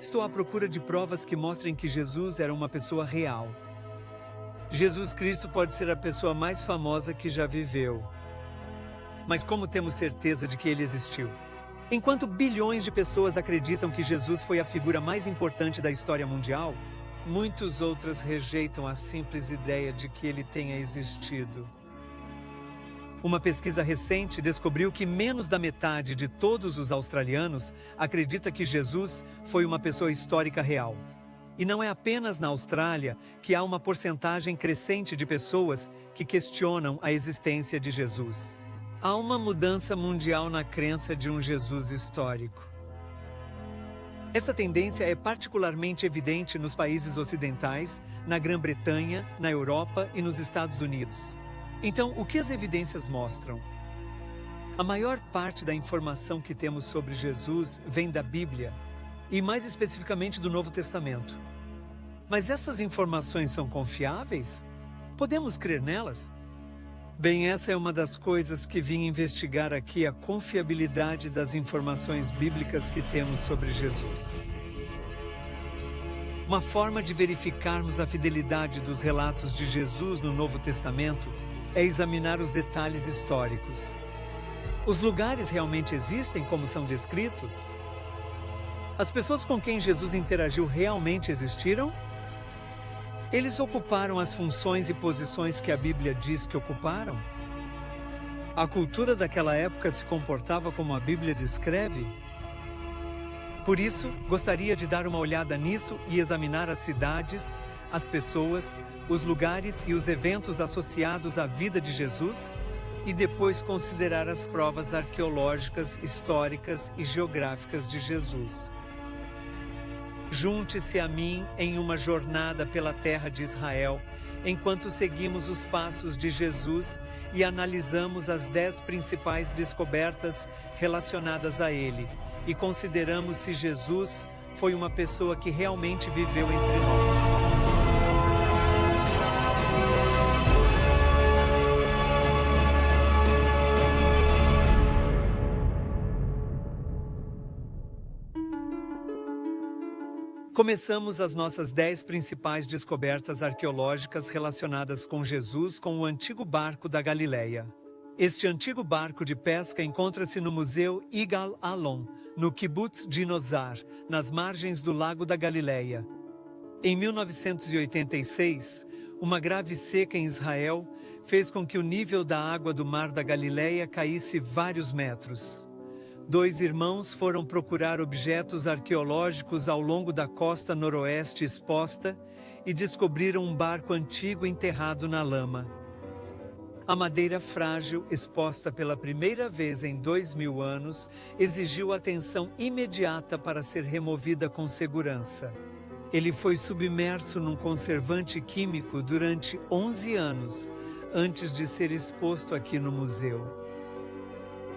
Estou à procura de provas que mostrem que Jesus era uma pessoa real. Jesus Cristo pode ser a pessoa mais famosa que já viveu. Mas como temos certeza de que ele existiu? Enquanto bilhões de pessoas acreditam que Jesus foi a figura mais importante da história mundial, muitas outras rejeitam a simples ideia de que ele tenha existido. Uma pesquisa recente descobriu que menos da metade de todos os australianos acredita que Jesus foi uma pessoa histórica real. E não é apenas na Austrália que há uma porcentagem crescente de pessoas que questionam a existência de Jesus. Há uma mudança mundial na crença de um Jesus histórico. Essa tendência é particularmente evidente nos países ocidentais, na Grã-Bretanha, na Europa e nos Estados Unidos. Então, o que as evidências mostram? A maior parte da informação que temos sobre Jesus vem da Bíblia, e mais especificamente do Novo Testamento. Mas essas informações são confiáveis? Podemos crer nelas? Bem, essa é uma das coisas que vim investigar aqui, a confiabilidade das informações bíblicas que temos sobre Jesus. Uma forma de verificarmos a fidelidade dos relatos de Jesus no Novo Testamento é examinar os detalhes históricos. Os lugares realmente existem como são descritos? As pessoas com quem Jesus interagiu realmente existiram? Eles ocuparam as funções e posições que a Bíblia diz que ocuparam? A cultura daquela época se comportava como a Bíblia descreve? Por isso, gostaria de dar uma olhada nisso e examinar as cidades, as pessoas, os lugares e os eventos associados à vida de Jesus, e depois considerar as provas arqueológicas, históricas e geográficas de Jesus. Junte-se a mim em uma jornada pela terra de Israel, enquanto seguimos os passos de Jesus e analisamos as 10 principais descobertas relacionadas a ele, e consideramos se Jesus foi uma pessoa que realmente viveu entre nós. Começamos as nossas 10 principais descobertas arqueológicas relacionadas com Jesus com o antigo barco da Galileia. Este antigo barco de pesca encontra-se no Museu Yigal Allon, no Kibbutz de Nozar, nas margens do Lago da Galileia. Em 1986, uma grave seca em Israel fez com que o nível da água do Mar da Galileia caísse vários metros. 2 irmãos foram procurar objetos arqueológicos ao longo da costa noroeste exposta e descobriram um barco antigo enterrado na lama. A madeira frágil, exposta pela primeira vez em 2000 anos, exigiu atenção imediata para ser removida com segurança. Ele foi submerso num conservante químico durante 11 anos, antes de ser exposto aqui no museu.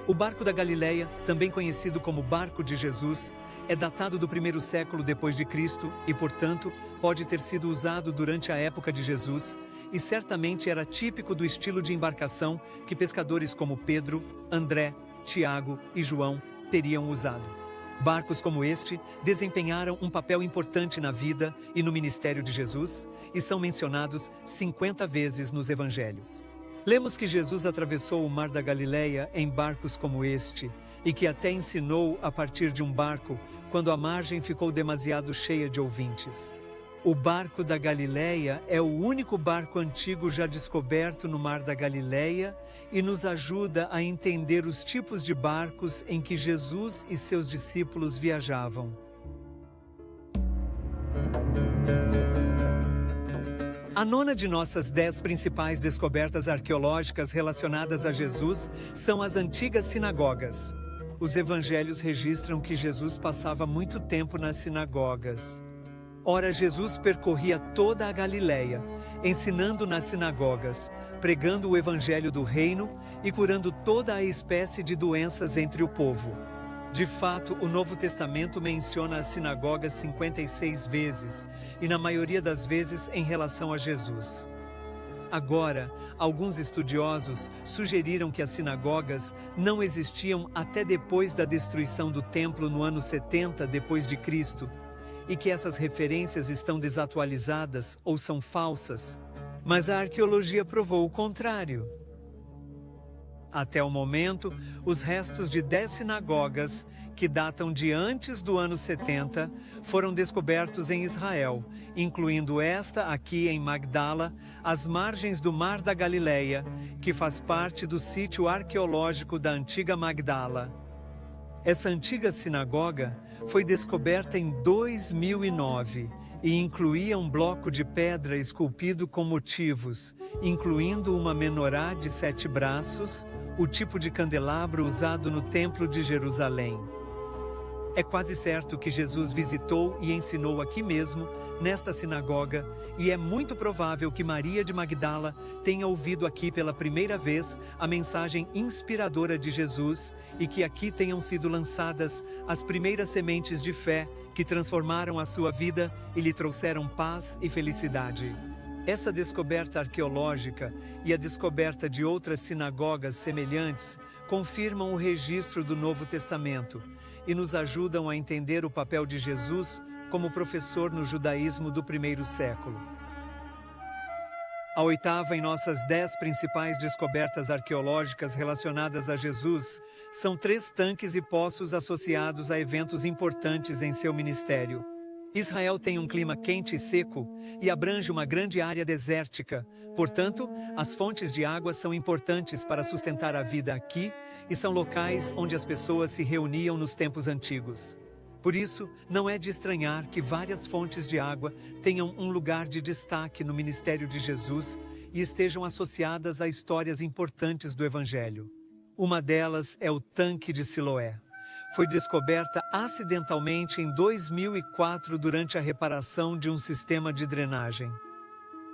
O barco da Galileia, também conhecido como Barco de Jesus, é datado do 1º século depois de Cristo e, portanto, pode ter sido usado durante a época de Jesus e certamente era típico do estilo de embarcação que pescadores como Pedro, André, Tiago e João teriam usado. Barcos como este desempenharam um papel importante na vida e no ministério de Jesus e são mencionados 50 vezes nos evangelhos. Lemos que Jesus atravessou o Mar da Galileia em barcos como este e que até ensinou a partir de um barco quando a margem ficou demasiado cheia de ouvintes. O barco da Galileia é o único barco antigo já descoberto no Mar da Galileia e nos ajuda a entender os tipos de barcos em que Jesus e seus discípulos viajavam. A 9ª de nossas 10 principais descobertas arqueológicas relacionadas a Jesus são as antigas sinagogas. Os evangelhos registram que Jesus passava muito tempo nas sinagogas. Ora, Jesus percorria toda a Galileia, ensinando nas sinagogas, pregando o evangelho do reino e curando toda a espécie de doenças entre o povo. De fato, o Novo Testamento menciona as sinagogas 56 vezes, e na maioria das vezes em relação a Jesus. Agora, alguns estudiosos sugeriram que as sinagogas não existiam até depois da destruição do templo no ano 70 depois de Cristo, e que essas referências estão desatualizadas ou são falsas, mas a arqueologia provou o contrário. Até o momento, os restos de 10 sinagogas, que datam de antes do ano 70, foram descobertos em Israel, incluindo esta aqui em Magdala, às margens do Mar da Galileia, que faz parte do sítio arqueológico da antiga Magdala. Essa antiga sinagoga foi descoberta em 2009 e incluía um bloco de pedra esculpido com motivos, incluindo uma menorá de 7 braços, o tipo de candelabro usado no Templo de Jerusalém. É quase certo que Jesus visitou e ensinou aqui mesmo, nesta sinagoga, e é muito provável que Maria de Magdala tenha ouvido aqui pela primeira vez a mensagem inspiradora de Jesus e que aqui tenham sido lançadas as primeiras sementes de fé que transformaram a sua vida e lhe trouxeram paz e felicidade. Essa descoberta arqueológica e a descoberta de outras sinagogas semelhantes confirmam o registro do Novo Testamento e nos ajudam a entender o papel de Jesus como professor no judaísmo do primeiro século. A oitava em nossas 10 principais descobertas arqueológicas relacionadas a Jesus são 3 tanques e poços associados a eventos importantes em seu ministério. Israel tem um clima quente e seco e abrange uma grande área desértica. Portanto, as fontes de água são importantes para sustentar a vida aqui e são locais onde as pessoas se reuniam nos tempos antigos. Por isso, não é de estranhar que várias fontes de água tenham um lugar de destaque no ministério de Jesus e estejam associadas a histórias importantes do Evangelho. Uma delas é o tanque de Siloé. Foi descoberta acidentalmente em 2004 durante a reparação de um sistema de drenagem.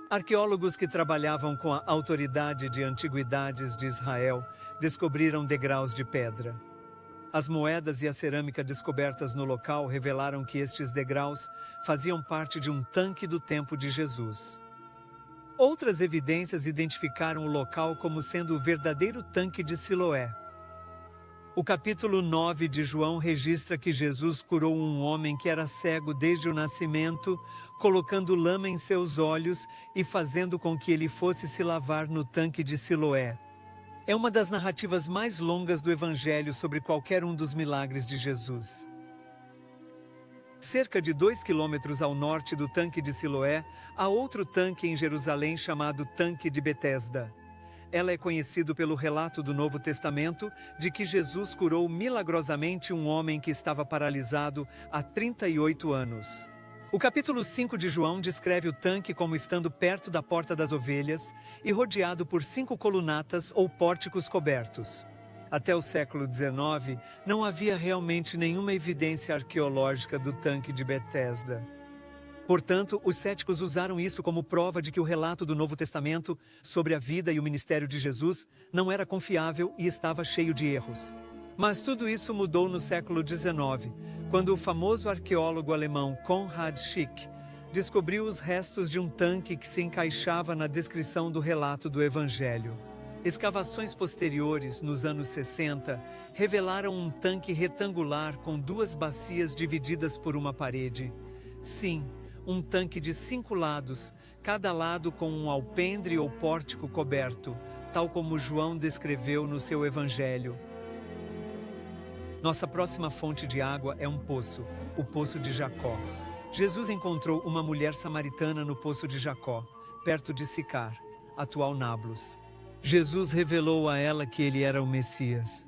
Arqueólogos que trabalhavam com a Autoridade de Antiguidades de Israel descobriram degraus de pedra. As moedas e a cerâmica descobertas no local revelaram que estes degraus faziam parte de um tanque do tempo de Jesus. Outras evidências identificaram o local como sendo o verdadeiro tanque de Siloé. O capítulo 9 de João registra que Jesus curou um homem que era cego desde o nascimento, colocando lama em seus olhos e fazendo com que ele fosse se lavar no tanque de Siloé. É uma das narrativas mais longas do Evangelho sobre qualquer um dos milagres de Jesus. Cerca de 2 quilômetros ao norte do tanque de Siloé, há outro tanque em Jerusalém chamado Tanque de Betesda. Ela é conhecida pelo relato do Novo Testamento de que Jesus curou milagrosamente um homem que estava paralisado há 38 anos. O capítulo 5 de João descreve o tanque como estando perto da Porta das Ovelhas e rodeado por 5 colunatas ou pórticos cobertos. Até o século XIX, não havia realmente nenhuma evidência arqueológica do tanque de Betesda. Portanto, os céticos usaram isso como prova de que o relato do Novo Testamento sobre a vida e o ministério de Jesus não era confiável e estava cheio de erros. Mas tudo isso mudou no século XIX, quando o famoso arqueólogo alemão Konrad Schick descobriu os restos de um tanque que se encaixava na descrição do relato do Evangelho. Escavações posteriores, nos anos 60, revelaram um tanque retangular com 2 bacias divididas por uma parede. Sim, um tanque de 5 lados, cada lado com um alpendre ou pórtico coberto, tal como João descreveu no seu Evangelho. Nossa próxima fonte de água é um poço, o Poço de Jacó. Jesus encontrou uma mulher samaritana no Poço de Jacó, perto de Sicar, atual Nablus. Jesus revelou a ela que ele era o Messias.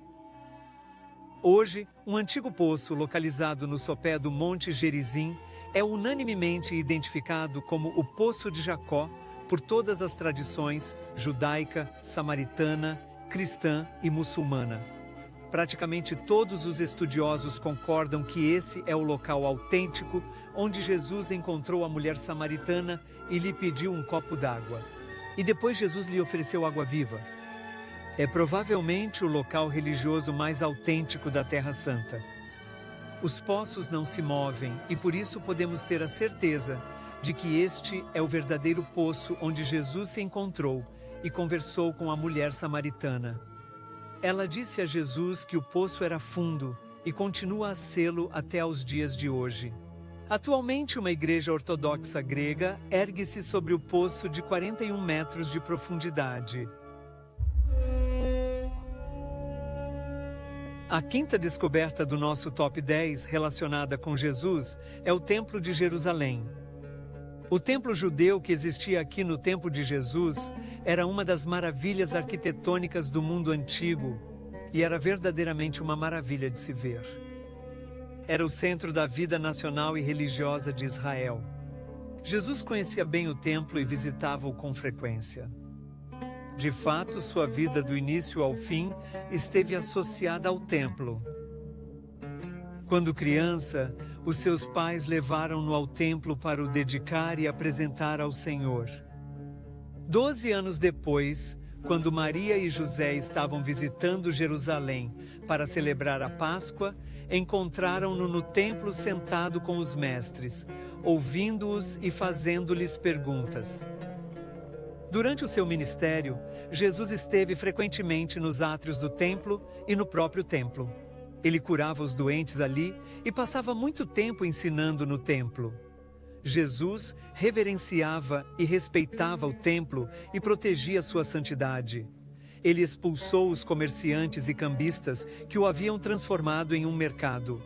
Hoje, um antigo poço localizado no sopé do Monte Gerizim é unanimemente identificado como o Poço de Jacó por todas as tradições judaica, samaritana, cristã e muçulmana. Praticamente todos os estudiosos concordam que esse é o local autêntico onde Jesus encontrou a mulher samaritana e lhe pediu um copo d'água. E depois Jesus lhe ofereceu água viva. É provavelmente o local religioso mais autêntico da Terra Santa. Os poços não se movem e por isso podemos ter a certeza de que este é o verdadeiro poço onde Jesus se encontrou e conversou com a mulher samaritana. Ela disse a Jesus que o poço era fundo e continua a sê-lo até aos dias de hoje. Atualmente, uma igreja ortodoxa grega ergue-se sobre o poço de 41 metros de profundidade. A quinta descoberta do nosso top 10 relacionada com Jesus é o Templo de Jerusalém. O templo judeu que existia aqui no tempo de Jesus era uma das maravilhas arquitetônicas do mundo antigo e era verdadeiramente uma maravilha de se ver. Era o centro da vida nacional e religiosa de Israel. Jesus conhecia bem o templo e visitava-o com frequência. De fato, sua vida do início ao fim esteve associada ao templo. Quando criança, os seus pais levaram-no ao templo para o dedicar e apresentar ao Senhor. 12 anos depois, quando Maria e José estavam visitando Jerusalém para celebrar a Páscoa, encontraram-no no templo sentado com os mestres, ouvindo-os e fazendo-lhes perguntas. Durante o seu ministério, Jesus esteve frequentemente nos átrios do templo e no próprio templo. Ele curava os doentes ali e passava muito tempo ensinando no templo. Jesus reverenciava e respeitava o templo e protegia sua santidade. Ele expulsou os comerciantes e cambistas que o haviam transformado em um mercado.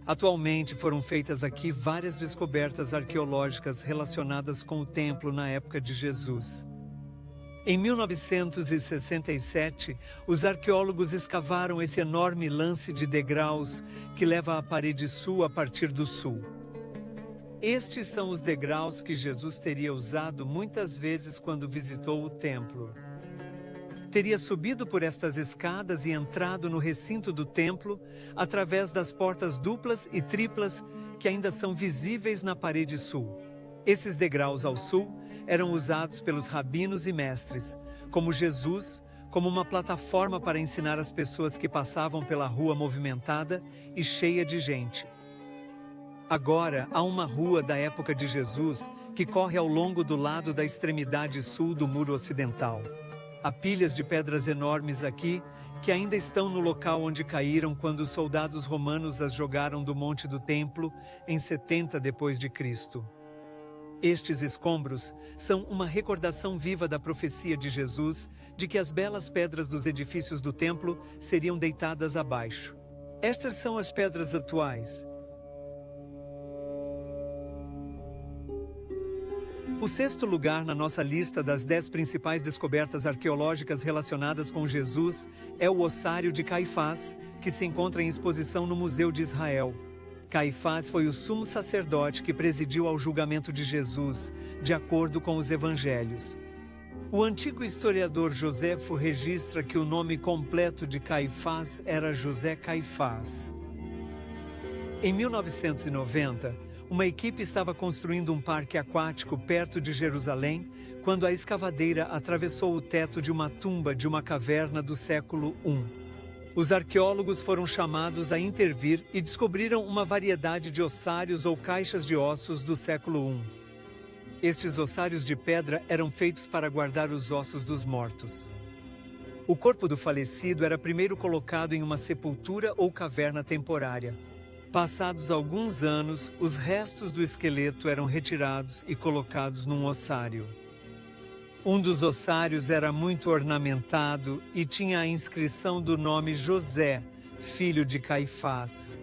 Atualmente foram feitas aqui várias descobertas arqueológicas relacionadas com o templo na época de Jesus. Em 1967, os arqueólogos escavaram esse enorme lance de degraus que leva à parede sul a partir do sul. Estes são os degraus que Jesus teria usado muitas vezes quando visitou o templo. Teria subido por estas escadas e entrado no recinto do templo através das portas duplas e triplas que ainda são visíveis na parede sul. Esses degraus ao sul eram usados pelos rabinos e mestres, como Jesus, como uma plataforma para ensinar as pessoas que passavam pela rua movimentada e cheia de gente. Agora, há uma rua da época de Jesus que corre ao longo do lado da extremidade sul do muro ocidental. Há pilhas de pedras enormes aqui que ainda estão no local onde caíram quando os soldados romanos as jogaram do monte do templo em 70 depois de Cristo. Estes escombros são uma recordação viva da profecia de Jesus de que as belas pedras dos edifícios do templo seriam deitadas abaixo. Estas são as pedras atuais. O sexto lugar na nossa lista das 10 principais descobertas arqueológicas relacionadas com Jesus é o ossário de Caifás, que se encontra em exposição no Museu de Israel. Caifás foi o sumo sacerdote que presidiu ao julgamento de Jesus, de acordo com os evangelhos. O antigo historiador Joséfo registra que o nome completo de Caifás era José Caifás. Em 1990, uma equipe estava construindo um parque aquático perto de Jerusalém quando a escavadeira atravessou o teto de uma tumba de uma caverna do século I. Os arqueólogos foram chamados a intervir e descobriram uma variedade de ossários ou caixas de ossos do século I. Estes ossários de pedra eram feitos para guardar os ossos dos mortos. O corpo do falecido era primeiro colocado em uma sepultura ou caverna temporária. Passados alguns anos, os restos do esqueleto eram retirados e colocados num ossário. Um dos ossários era muito ornamentado e tinha a inscrição do nome José, filho de Caifás.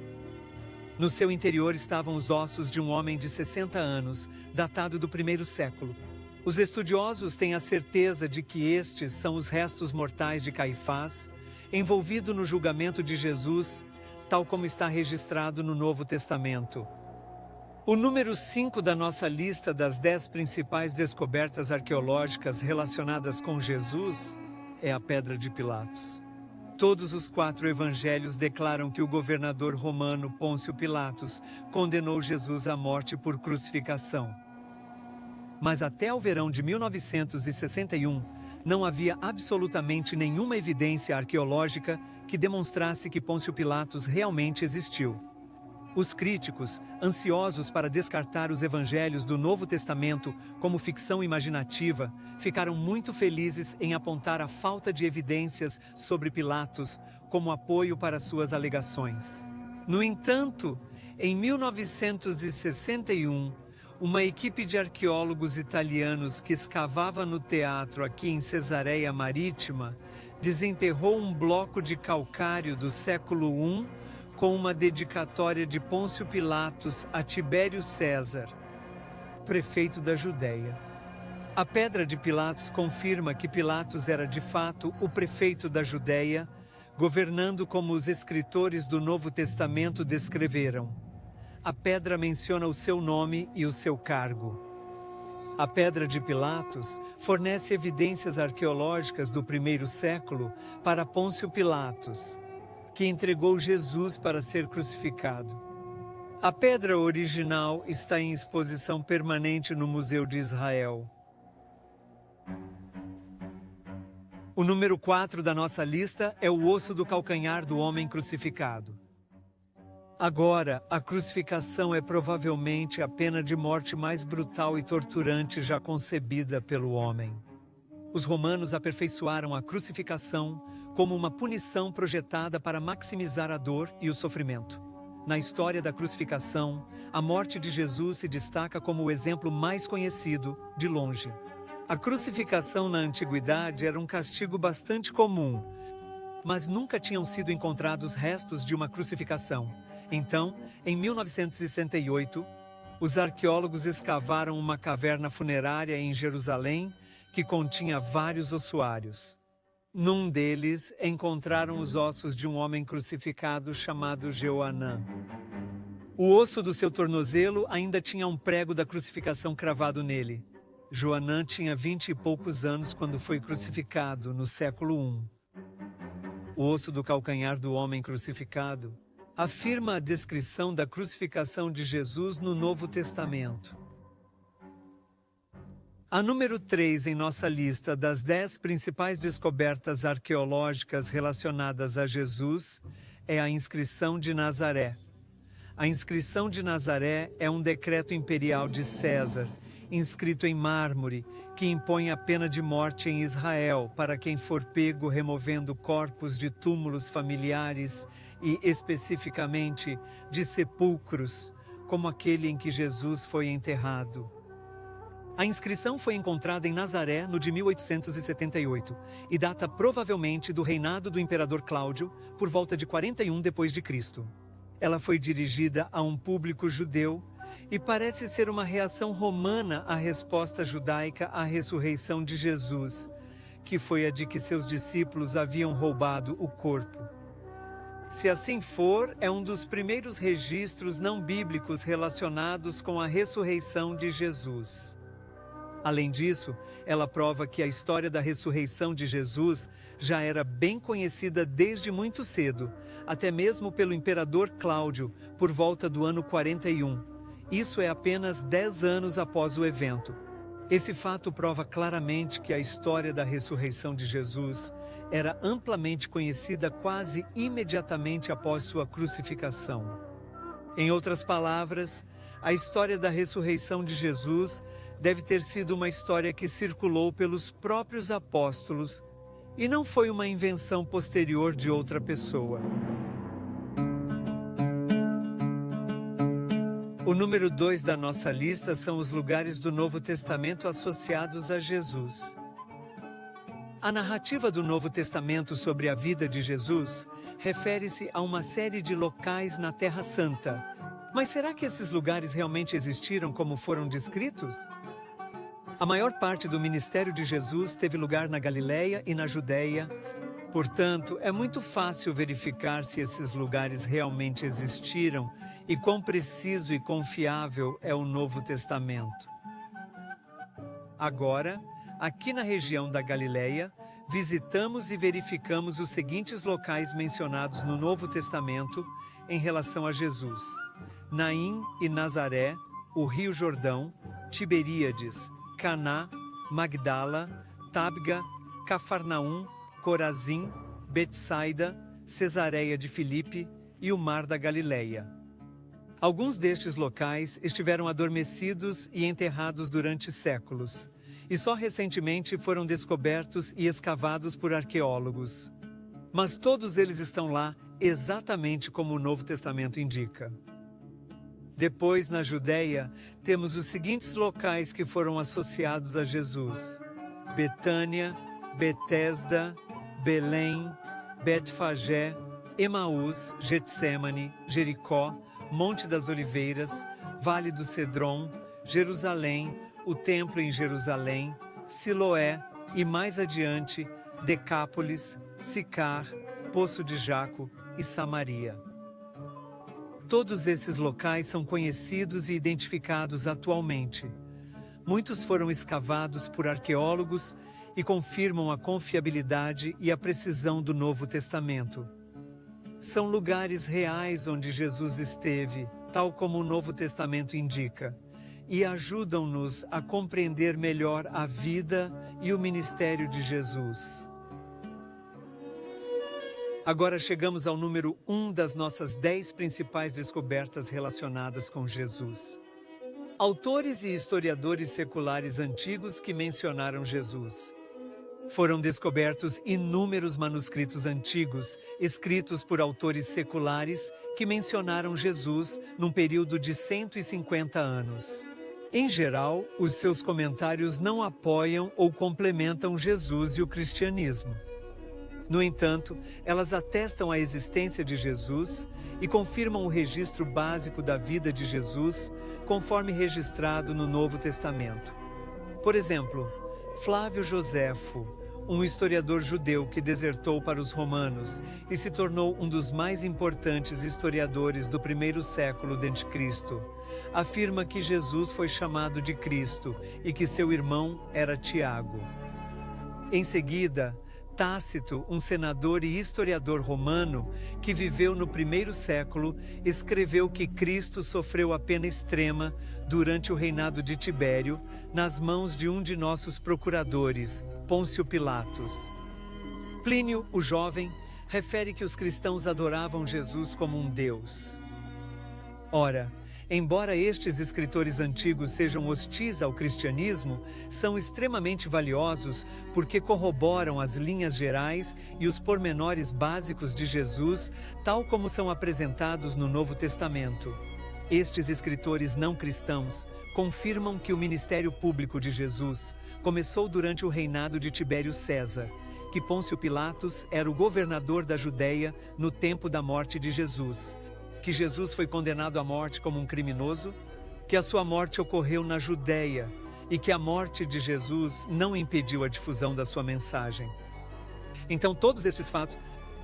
No seu interior estavam os ossos de um homem de 60 anos, datado do primeiro século. Os estudiosos têm a certeza de que estes são os restos mortais de Caifás, envolvido no julgamento de Jesus, tal como está registrado no Novo Testamento. O número 5 da nossa lista das 10 principais descobertas arqueológicas relacionadas com Jesus é a Pedra de Pilatos. Todos os 4 evangelhos declaram que o governador romano Pôncio Pilatos condenou Jesus à morte por crucificação. Mas até o verão de 1961, não havia absolutamente nenhuma evidência arqueológica que demonstrasse que Pôncio Pilatos realmente existiu. Os críticos, ansiosos para descartar os evangelhos do Novo Testamento como ficção imaginativa, ficaram muito felizes em apontar a falta de evidências sobre Pilatos como apoio para suas alegações. No entanto, Em 1961, uma equipe de arqueólogos italianos que escavava no teatro aqui em Cesareia Marítima desenterrou um bloco de calcário do século I com uma dedicatória de Pôncio Pilatos a Tibério César, prefeito da Judéia. A pedra de Pilatos confirma que Pilatos era de fato o prefeito da Judéia, governando como os escritores do Novo Testamento descreveram. A pedra menciona o seu nome e o seu cargo. A pedra de Pilatos fornece evidências arqueológicas do primeiro século para Pôncio Pilatos, que entregou Jesus para ser crucificado. A pedra original está em exposição permanente no Museu de Israel. O número 4 da nossa lista é o osso do calcanhar do homem crucificado. Agora, a crucificação é provavelmente a pena de morte mais brutal e torturante já concebida pelo homem. Os romanos aperfeiçoaram a crucificação como uma punição projetada para maximizar a dor e o sofrimento. Na história da crucificação, a morte de Jesus se destaca como o exemplo mais conhecido, de longe. A crucificação na antiguidade era um castigo bastante comum, mas nunca tinham sido encontrados restos de uma crucificação. Então, em 1968, os arqueólogos escavaram uma caverna funerária em Jerusalém que continha vários ossuários. Num deles, encontraram os ossos de um homem crucificado chamado Joanã. O osso do seu tornozelo ainda tinha um prego da crucificação cravado nele. Joanã tinha 20 e poucos anos quando foi crucificado, no século I. O osso do calcanhar do homem crucificado afirma a descrição da crucificação de Jesus no Novo Testamento. A número 3 em nossa lista das 10 principais descobertas arqueológicas relacionadas a Jesus é a inscrição de Nazaré. A inscrição de Nazaré é um decreto imperial de César, inscrito em mármore, que impõe a pena de morte em Israel para quem for pego removendo corpos de túmulos familiares e, especificamente, de sepulcros, como aquele em que Jesus foi enterrado. A inscrição foi encontrada em Nazaré no de 1878 e data provavelmente do reinado do imperador Cláudio, por volta de 41 d.C. Ela foi dirigida a um público judeu e parece ser uma reação romana à resposta judaica à ressurreição de Jesus, que foi a de que seus discípulos haviam roubado o corpo. Se assim for, é um dos primeiros registros não bíblicos relacionados com a ressurreição de Jesus. Além disso, ela prova que a história da ressurreição de Jesus já era bem conhecida desde muito cedo, até mesmo pelo imperador Cláudio, por volta do ano 41. Isso é apenas 10 anos após o evento. Esse fato prova claramente que a história da ressurreição de Jesus era amplamente conhecida quase imediatamente após sua crucificação. Em outras palavras, a história da ressurreição de Jesus deve ter sido uma história que circulou pelos próprios apóstolos e não foi uma invenção posterior de outra pessoa. O número 2 da nossa lista são os lugares do Novo Testamento associados a Jesus. A narrativa do Novo Testamento sobre a vida de Jesus refere-se a uma série de locais na Terra Santa. Mas será que esses lugares realmente existiram como foram descritos? A maior parte do ministério de Jesus teve lugar na Galileia e na Judéia. Portanto, é muito fácil verificar se esses lugares realmente existiram e quão preciso e confiável é o Novo Testamento. Agora, aqui na região da Galileia, visitamos e verificamos os seguintes locais mencionados no Novo Testamento em relação a Jesus: Naim e Nazaré, o Rio Jordão, Tiberíades, Caná, Magdala, Tabga, Cafarnaum, Corazim, Betsaida, Cesareia de Filipe e o Mar da Galileia. Alguns destes locais estiveram adormecidos e enterrados durante séculos, e só recentemente foram descobertos e escavados por arqueólogos. Mas todos eles estão lá exatamente como o Novo Testamento indica. Depois, na Judéia, temos os seguintes locais que foram associados a Jesus: Betânia, Betesda, Belém, Betfagé, Emaús, Getsêmani, Jericó, Monte das Oliveiras, Vale do Cedron, Jerusalém, o Templo em Jerusalém, Siloé e, mais adiante, Decápolis, Sicar, Poço de Jaco e Samaria. Todos esses locais são conhecidos e identificados atualmente. Muitos foram escavados por arqueólogos e confirmam a confiabilidade e a precisão do Novo Testamento. São lugares reais onde Jesus esteve, tal como o Novo Testamento indica, e ajudam-nos a compreender melhor a vida e o ministério de Jesus. Agora chegamos ao número 1 das nossas 10 principais descobertas relacionadas com Jesus. Autores e historiadores seculares antigos que mencionaram Jesus. Foram descobertos inúmeros manuscritos antigos, escritos por autores seculares, que mencionaram Jesus num período de 150 anos. Em geral, os seus comentários não apoiam ou complementam Jesus e o cristianismo. No entanto, elas atestam a existência de Jesus e confirmam o registro básico da vida de Jesus, conforme registrado no Novo Testamento. Por exemplo, Flávio Joséfo, um historiador judeu que desertou para os romanos e se tornou um dos mais importantes historiadores do primeiro século d.C., afirma que Jesus foi chamado de Cristo e que seu irmão era Tiago. Em seguida, Tácito, um senador e historiador romano que viveu no primeiro século, escreveu que Cristo sofreu a pena extrema durante o reinado de Tibério, nas mãos de um de nossos procuradores, Pôncio Pilatos. Plínio, o jovem, refere que os cristãos adoravam Jesus como um Deus. Ora, embora estes escritores antigos sejam hostis ao cristianismo, são extremamente valiosos porque corroboram as linhas gerais e os pormenores básicos de Jesus, tal como são apresentados no Novo Testamento. Estes escritores não cristãos confirmam que o ministério público de Jesus começou durante o reinado de Tibério César, que Pôncio Pilatos era o governador da Judéia no tempo da morte de Jesus, que Jesus foi condenado à morte como um criminoso, que a sua morte ocorreu na Judéia e que a morte de Jesus não impediu a difusão da sua mensagem. Então, todos estes fatos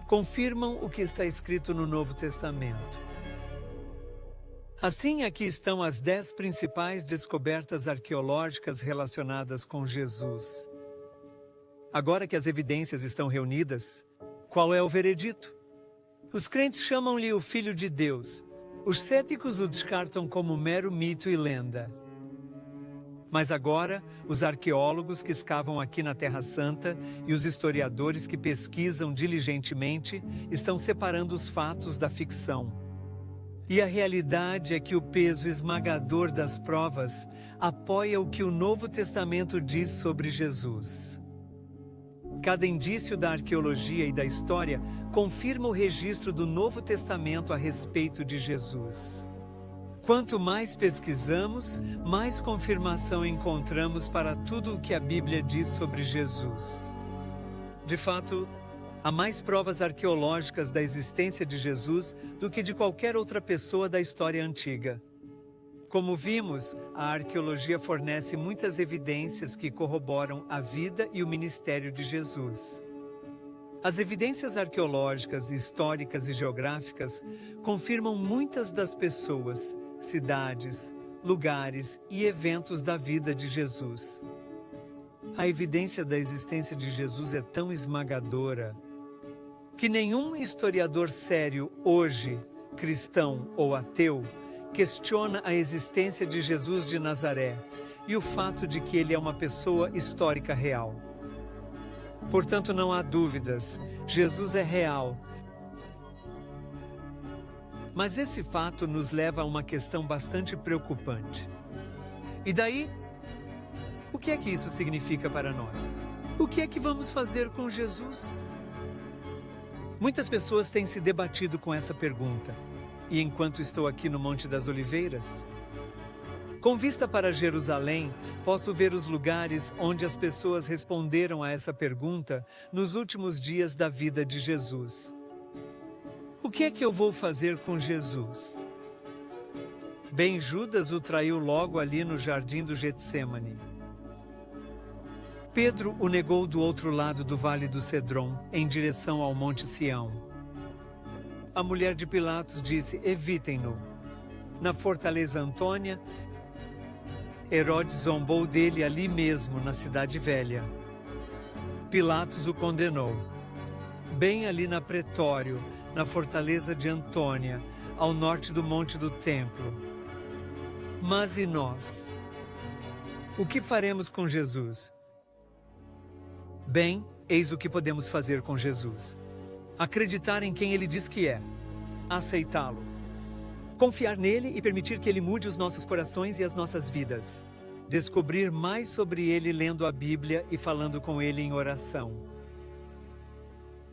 confirmam o que está escrito no Novo Testamento. Assim, aqui estão as 10 principais descobertas arqueológicas relacionadas com Jesus. Agora que as evidências estão reunidas, qual é o veredito? Os crentes chamam-lhe o Filho de Deus. Os céticos o descartam como mero mito e lenda. Mas agora, os arqueólogos que escavam aqui na Terra Santa e os historiadores que pesquisam diligentemente estão separando os fatos da ficção. E a realidade é que o peso esmagador das provas apoia o que o Novo Testamento diz sobre Jesus. Cada indício da arqueologia e da história confirma o registro do Novo Testamento a respeito de Jesus. Quanto mais pesquisamos, mais confirmação encontramos para tudo o que a Bíblia diz sobre Jesus. De fato, há mais provas arqueológicas da existência de Jesus do que de qualquer outra pessoa da história antiga. Como vimos, a arqueologia fornece muitas evidências que corroboram a vida e o ministério de Jesus. As evidências arqueológicas, históricas e geográficas confirmam muitas das pessoas, cidades, lugares e eventos da vida de Jesus. A evidência da existência de Jesus é tão esmagadora que nenhum historiador sério hoje, cristão ou ateu, questiona a existência de Jesus de Nazaré e o fato de que ele é uma pessoa histórica real. Portanto, não há dúvidas, Jesus é real. Mas esse fato nos leva a uma questão bastante preocupante. E daí, o que é que isso significa para nós? O que é que vamos fazer com Jesus? Muitas pessoas têm se debatido com essa pergunta. E enquanto estou aqui no Monte das Oliveiras? Com vista para Jerusalém, posso ver os lugares onde as pessoas responderam a essa pergunta nos últimos dias da vida de Jesus. O que é que eu vou fazer com Jesus? Bem, Judas o traiu logo ali no jardim do Getsêmani. Pedro o negou do outro lado do Vale do Cedron, em direção ao Monte Sião. A mulher de Pilatos disse: evitem-no. Na fortaleza Antônia, Herodes zombou dele ali mesmo, na Cidade Velha. Pilatos o condenou. Bem ali na Pretório, na fortaleza de Antônia, ao norte do Monte do Templo. Mas e nós? O que faremos com Jesus? Bem, eis o que podemos fazer com Jesus. Acreditar em quem Ele diz que é. Aceitá-lo. Confiar nele e permitir que Ele mude os nossos corações e as nossas vidas. Descobrir mais sobre Ele lendo a Bíblia e falando com Ele em oração.